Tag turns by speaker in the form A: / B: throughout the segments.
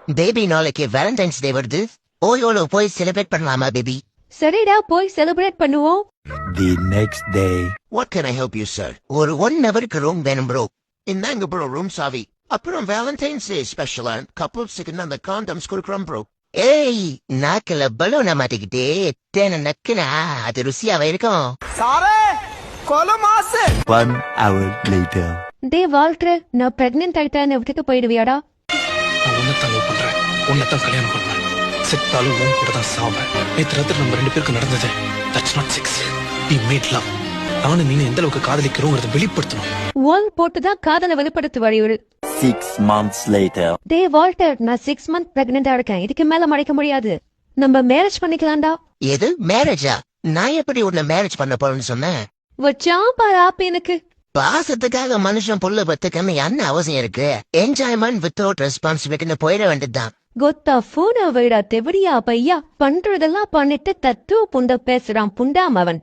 A: Baby நாளைக்கு Valentine's டே வருது. ஓயோலோ போய் செலிப்ரேட் பண்ணலாமா பேபி?
B: சரிடா, போய் செலிப்ரேட் பண்ணுவோம்.
C: The next day.
A: What can I help you, sir? ஒரு 1 ஹவருக்கு ரூம் வேணும் ப்ரோ. இந்தாங்க ப்ரோ ரூம் சாவி. அப்புறம் வேலண்டைன்ஸ் டே ஸ்பெஷலா கப்புள்ஸுக்கு அந்த காண்டம்ஸ் கொடுக்குறோம் ப்ரோ. ஏய், நாக்கில பலூனை மாட்டிக்கிட்டே தேன நக்குனா அது ருசியாவே இருக்கும்.
C: 1 hour later.
B: டே வால்டர், நான் பிரெக்னென்ட் ஆயிட்டேன்னு விட்டுட்டு போயிடுவியாடா?
D: நான் உன்னதான் லவ் பண்றேன், உன்னதான் கல்யாணம் பண்ணுவேன். செத்தாலும் உன் கூட தான் சாவேன். நேற்று ராத்திரி நம்ம 2 பேருக்கு நடந்தது that's not sex, we made love. நானும் நீங்க எந்த அளவுக்கு காதலிக்கிறோங்கிறத வெளிப்படுத்தணும்.
B: ஒன் போட்டுதான் காதலை வெளிப்படுத்து வழியுறு.
C: 6 months later.
B: டே வால்டர், நான் 6 month பிரெக்னெண்டா இருக்கேன். இதுக்கு மேல மறைக்க முடியாது. நம்ம மேரேஜ் பண்ணிக்கலாம்டா.
A: எது மேரேஜா? நான் எப்படி உன்னை மேரேஜ் பண்ண போறேன்னு சொன்னேன்?
B: வச்சான் பாரு ஆப்பு எனக்கு.
A: பாசத்துக்காக மனுஷன் புள்ள பத்துக்கன்னு என்ன அவசியம் இருக்கு? என்ஜாய்மெண்ட் வித்தவுட் ரெஸ்பான்சிபிலிட்டின்னு போயிட வேண்டியதுதான்.
B: கொத்தா போன வைடா தெவடியா பையா, பண்றதெல்லாம் பண்ணிட்டு தத்து புண்ட பேசுறான் புண்டாம் அவன்.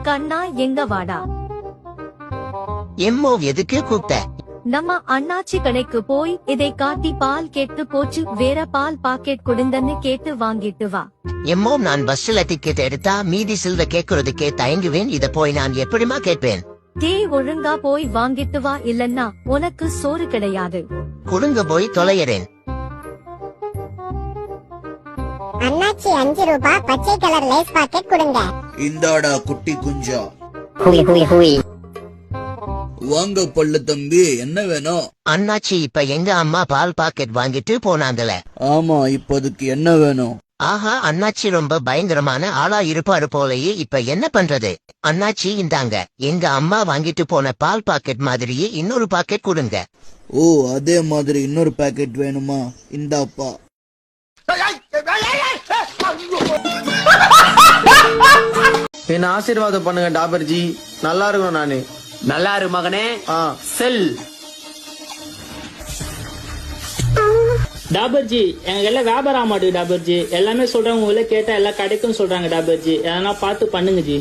E: கண்ணா எங்க வாடா.
A: எம்மோ எதுக்கு கூப்பிட்ட?
E: நம்ம அண்ணாச்சி கடைக்கு போய் இதை காட்டி பால் கேட்டு போச்சு, வேற பால் பாக்கெட் கொடுங்கன்னு கேட்டு வாங்கிட்டு வா.
A: எம்மோ நான் பஸ்ல டிக்கெட் எடுத்தா மீதி சில்வ கேட்கறதுக்கே தயங்குவேன். இத போய் நான் எப்படிமா கேட்பேன்?
E: டே ஒழுங்கா போய் வாங்கிட்டு வா, இல்லன்னா உனக்கு சோறு கிடையாது.
A: கொடுங்க போய் தொலைகிறேன்.
F: அண்ணாச்சி 5 ரூபாய் பச்சை கலர் லேஸ் பாக்கெட் கொடுங்க.
G: இந்தாடா குட்டி குஞ்சா.
F: Hui Hui Hui.
G: வாங்க பல்லு தம்பி, என்ன வேணும்?
A: அண்ணாச்சி இப்ப எங்க அம்மா பால் பாக்கெட் வாங்கிட்டு போனாங்களே.
G: ஆமா, இப்போதுக்கு என்ன வேணும்?
A: ஆஹா, அண்ணாச்சி ரொம்ப பயங்கரமான ஆளா இருப்பாரு போலயே. இப்ப என்ன பண்றது? அண்ணாச்சி இந்தாங்க, எங்க அம்மா வாங்கிட்டு போன பால் பாக்கெட் மாதிரியே இன்னொரு பாக்கெட் கொடுங்க.
G: ஓ, அதே மாதிரி இன்னொரு பாக்கெட் வேணுமா? இந்தாப்பா.
H: என்ன ஆசீர்வாதம் பண்ணுங்க டாபர்ஜி, நல்லா இருக்கணும். நானு
I: நல்லா இரு மகனே. செல்
J: டாபர்ஜி, எனக்கு எல்லாம் வியாபாரம் ஆக மாட்டேங்குது டாபர்ஜி. எல்லாமே சொல்றாங்க, உங்களை கேட்டா எல்லாம் கிடைக்கும் சொல்றாங்க டாபர்ஜி. எதனா பார்த்து பண்ணுங்க ஜி.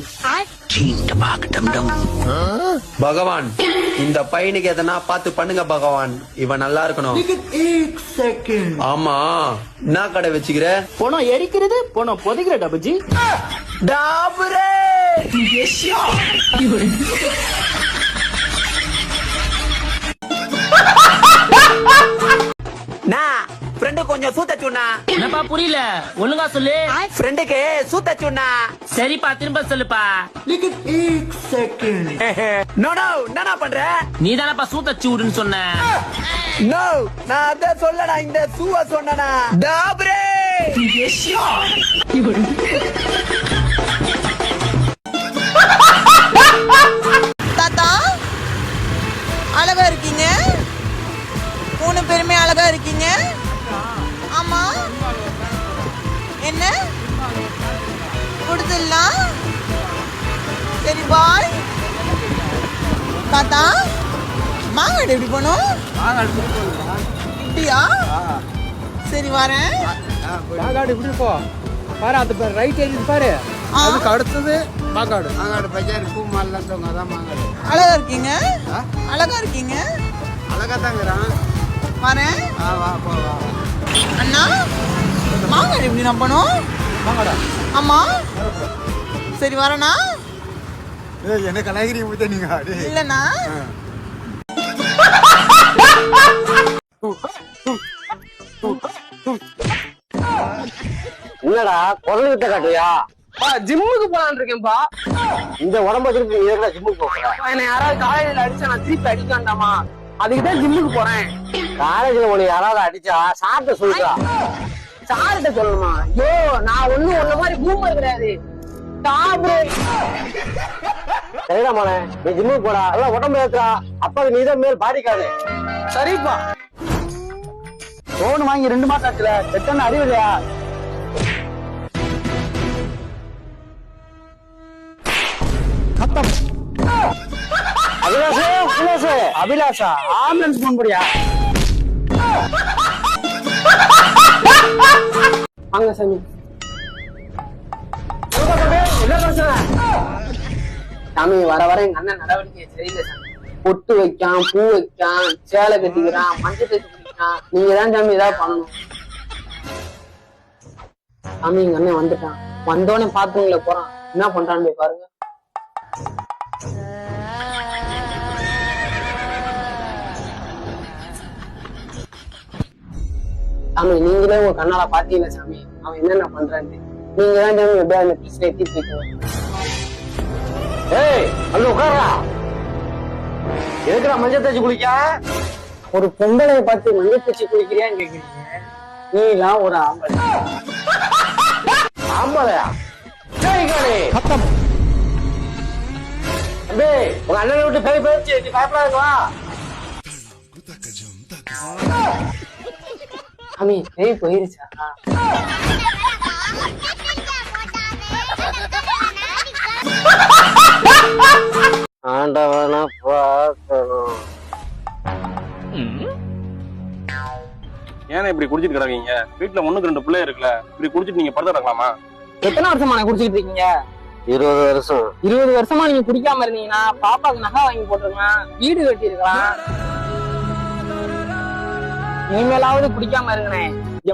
H: பகவான், இந்த பையனுக்கு எதனா பார்த்து பண்ணுங்க பகவான். இவன் நல்லா இருக்கணும். ஆமா, என்ன கடை வச்சுக்கிற?
J: போனோம் எரிக்கிறது, போனோம் புதைக்கிற டாபர்ஜி.
H: டாபரே
I: ஃப்ரெண்டு கொஞ்சம் சூத்த சொன்னா.
J: என்னப்பா புரியல, ஒழுங்கா சொல்லு.
I: ஃப்ரெண்டுக்கு சூத்த சொன்னா.
J: சரிப்பா, திரும்ப சொல்லுப்பா.
I: நோ நோ, என்னடா பண்ற?
J: நீ தானப்பா சூத்தச்சு விடுன்னு சொன்ன.
I: நோ, நான் அத சொல்லடா, இந்த சூவ சொன்னனா. டாபரே
K: தாத்தா, அழகா இருக்கீங்க. 3 பேருமே அழகா இருக்கீங்க. ஆமா, என்ன கொடுத்துடலாம். சரி பாய். தாத்தா, மாங்காடு எப்படி போனோம்? இப்படியா? சரி வரேன்.
H: மாங்காடு இப்படி போ பாரு, அது பாரு, ரைட் எழுதி பாரு. அதுக்கு அடுத்தது மாங்காடு. மாங்காடு பஜார் பூ மால்லாம் தோங்க, அதான் மாங்காடு.
K: அழகா இருக்கீங்க, அழகா இருக்கீங்க.
H: அழகா தாங்கிறான்.
K: வரேன்.
H: வா போ வா.
K: அண்ணா, மாங்காடு எப்படி நான் போனோம்?
H: மாங்காடா?
K: ஆமா. சரி வரேண்ணா.
H: என்ன கலாகிரி முடித்த நீங்க?
K: இல்லண்ணா.
H: என்னடா குரல் விட்ட காட்டுவியா? ஜிம்முக்கு போலான் இருக்கேன்பா. இந்த உடம்ப திருப்பி ஜிம்முக்கு போறேன். என்ன யாராவது காலேஜ்ல அடிச்சா நான் திருப்பி அடிக்காண்டாமா? அதுக்குதான் ஜிம்முக்கு போறேன். காலேஜ்ல உன்னை யாராவது அடிச்சா சார்ட்ட சொல்றா. சார்ட்ட சொல்லணுமா? ஐயோ, நான் ஒண்ணும் உன்ன மாதிரி பூமர் கிடையாது. சரிடா மோனே, நீ ஜிம்முக்கு போடா. எல்லாம் உடம்பு ஏற்றா. அப்பாவுக்கு நீதான் மேல் பாடிக்காது. சரிப்பா. போன் வாங்கி 2 மாசம் ஆச்சுல, எத்தனை அறிவில்லையா? அபிலாஷே அபிலாஷா ஆம்புலன்ஸ் போன் போடியா வாங்க சாமி. என்ன பிரச்சனை சாமி? வர வர எங்க அண்ணன் நடவடிக்கை சரியில்லை சாமி. பொட்டு வைக்கான், பூ வைக்கான், சேலை கட்டிக்கிறான், மஞ்சள் தேய்ச்சி குடிக்கிறான். நீங்க தான் சாமி ஏதாவது பண்ணணும் சாமி. எங்க அண்ணன் வந்துட்டான், வந்தோடனே பாத்ரூம்ல போறான். என்ன பண்றான்னு போய் பாருங்க. சாமி நீங்களே உங்க கண்ணால பாத்தீங்களா சாமி அவன் என்னென்ன பண்றான்னு? நீங்க தான் சாமி எப்படியா அந்த பிரச்சனையை தீர்த்து வைக்கணும். ஏய் அங்க உட்காரா, எதுக்குடா மஞ்சள் தேய்ச்சி குளிக்க? ஒரு பொங்கலையை பார்த்து மஞ்சள் தேய்ச்சி குளிக்கிறியான்னு கேக்குறீங்க. நீலாம் ஒரு ஆம்பளை. ஆம்பளையா? தம்பி உங்க அண்ணனை விட்டு பேய் போயிடுச்சு, நீ பயப்படாதுவா. சாமி பேய் போயிருச்சா? ஆண்டவனை பார்க்கணும்.
L: ஏன்னா இப்படி குடிச்சிட்டு கிடக்கீங்க? வீட்டுல 1-2 பிள்ளை இருக்குல்ல, இப்படி குடிச்சிட்டு நீங்க படுத்து கிடக்கலாமா?
H: எத்தனை வருஷமா நான் குடிச்சிட்டு இருக்கீங்க?
L: 20 வருஷம்.
H: 20 வருஷமா நீங்க குடிக்காம இருந்தீங்கன்னா பாப்பாக்கு நகை வாங்கி போட்டிருக்கலாம், வீடு கட்டி இருக்கலாம். இனிமேலாவது குடிக்காம இருங்கண்ணே.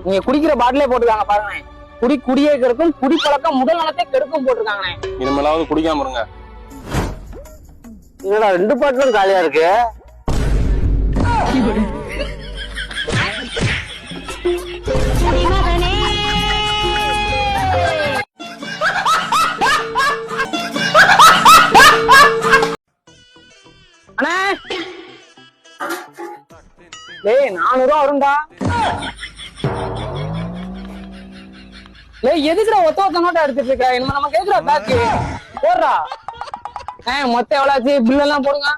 H: நீங்க குடிக்கிற பாட்டிலே போட்டுருக்காங்க பாருங்க. குடியே கெடுக்கும், குடிப்பழக்கம் முதல் நலத்தை கெடுக்கும் போட்டிருக்காங்கண்ணே.
L: இனிமேலாவது குடிக்காம இருங்க.
H: என்னடா 2 பாட்டிலும் காலியா இருக்கு? அண்ணே டேய் 400 ரூபா வரும்டா. டேய் எதுக்குடா ஒத்த நோட்டா எடுத்துட்டு இருக்க? இனிமே நம்ம கேக்குற பேக் போடுறா. மொத்தம் எவ்வளவு ஆச்சு? பில் எல்லாம் போடுங்க.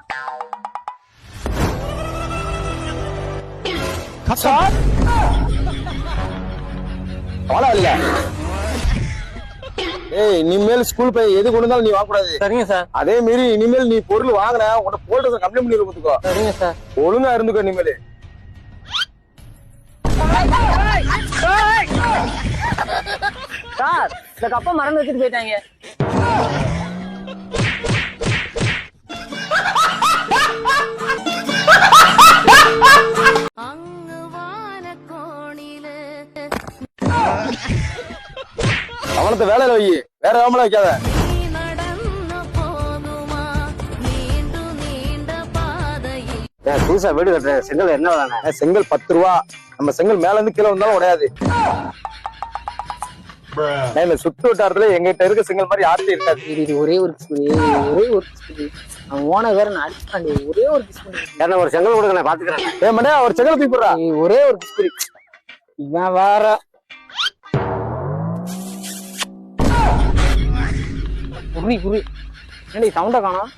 L: அவ்வளவு இல்ல. ஏய் இனிமேல் ஸ்கூல் போய் எது கொண்டு வந்தாலும் நீ வாங்கக்கூடாது.
H: சரிங்க சார்.
L: அதே மீறி இனிமேல் நீ பொருள் வாங்கின உன்னை போட்டு கம்ப்ளைண்ட் பண்ணி கொடுத்துக்கோ.
H: சரிங்க சார்.
L: ஒழுங்கா இருந்துக்கோ இனிமேல்.
H: சார் இந்த கப்பை மறந்து வச்சுட்டு போயிட்டாங்க.
L: அவனத்தை வேலையில வை, வேற வேலை வைக்காத.
H: புதுசா வீடு கட்டுறேன், செங்கல் என்ன வேலை?
L: செங்கல் 10 ரூபா. நம்ம செங்கல் மேல இருந்து கீழே வந்தாலும் உடையாது. இந்த சுத்து வட்டாரத்துல எங்கிட்ட இருக்க செங்கல் மாதிரி யார்கிட்ட இருக்காது.
H: இது ஒரே ஒரு ஓனர் வேற நான் அடிச்சுட்டாண்டி. ஒரே ஒரு கிஸ் ஒரு செங்கல் கொடுக்க நான் பாத்துக்கிறேன்.
L: ஏமாடா ஒரு செங்கல் தூக்கி போடுறா.
H: ஒரே ஒரு கிஸ்புரி இவன் வேற. புரி என்னடி சவுண்ட காணோம்?